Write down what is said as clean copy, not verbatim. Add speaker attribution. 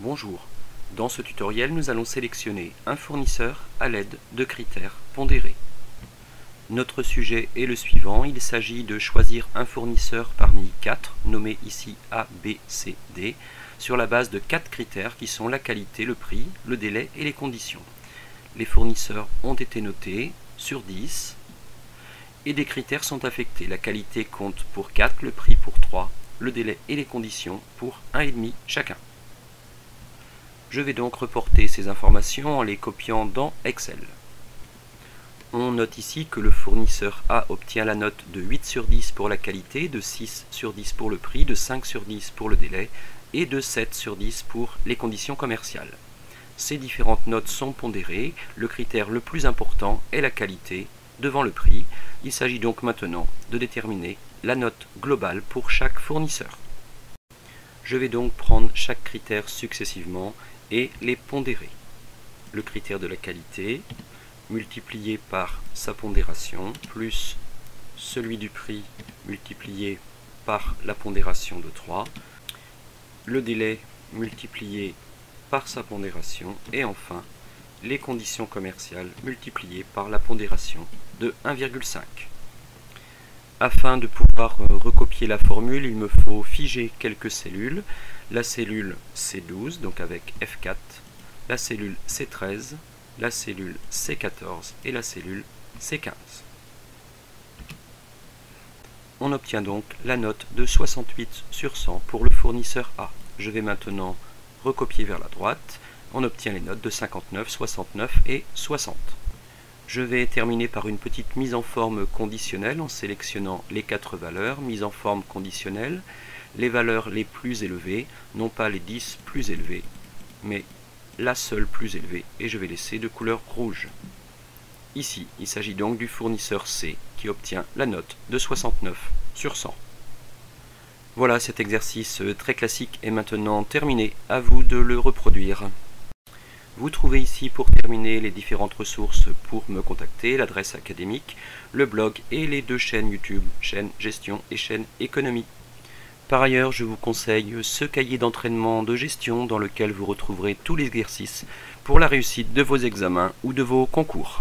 Speaker 1: Bonjour, dans ce tutoriel nous allons sélectionner un fournisseur à l'aide de critères pondérés. Notre sujet est le suivant, il s'agit de choisir un fournisseur parmi 4, nommé ici A, B, C, D, sur la base de 4 critères qui sont la qualité, le prix, le délai et les conditions. Les fournisseurs ont été notés sur 10 et des critères sont affectés. La qualité compte pour 4, le prix pour 3, le délai et les conditions pour 1,5 chacun. Je vais donc reporter ces informations en les copiant dans Excel. On note ici que le fournisseur A obtient la note de 8 sur 10 pour la qualité, de 6 sur 10 pour le prix, de 5 sur 10 pour le délai et de 7 sur 10 pour les conditions commerciales. Ces différentes notes sont pondérées. Le critère le plus important est la qualité devant le prix. Il s'agit donc maintenant de déterminer la note globale pour chaque fournisseur. Je vais donc prendre chaque critère successivement et les pondérer. Le critère de la qualité multiplié par sa pondération plus celui du prix multiplié par la pondération de 3, le délai multiplié par sa pondération et enfin les conditions commerciales multipliées par la pondération de 1,5. Afin de pouvoir recopier la formule, il me faut figer quelques cellules. La cellule C12, donc avec F4, la cellule C13, la cellule C14 et la cellule C15. On obtient donc la note de 68 sur 100 pour le fournisseur A. Je vais maintenant recopier vers la droite. On obtient les notes de 59, 69 et 60. Je vais terminer par une petite mise en forme conditionnelle en sélectionnant les 4 valeurs. Mise en forme conditionnelle, les valeurs les plus élevées, non pas les 10 plus élevés, mais la seule plus élevée, et je vais laisser de couleur rouge. Ici, il s'agit donc du fournisseur C qui obtient la note de 69 sur 100. Voilà, cet exercice très classique est maintenant terminé. À vous de le reproduire. Vous trouvez ici pour terminer les différentes ressources pour me contacter, l'adresse académique, le blog et les 2 chaînes YouTube, chaîne gestion et chaîne économie. Par ailleurs, je vous conseille ce cahier d'entraînement de gestion dans lequel vous retrouverez tous les exercices pour la réussite de vos examens ou de vos concours.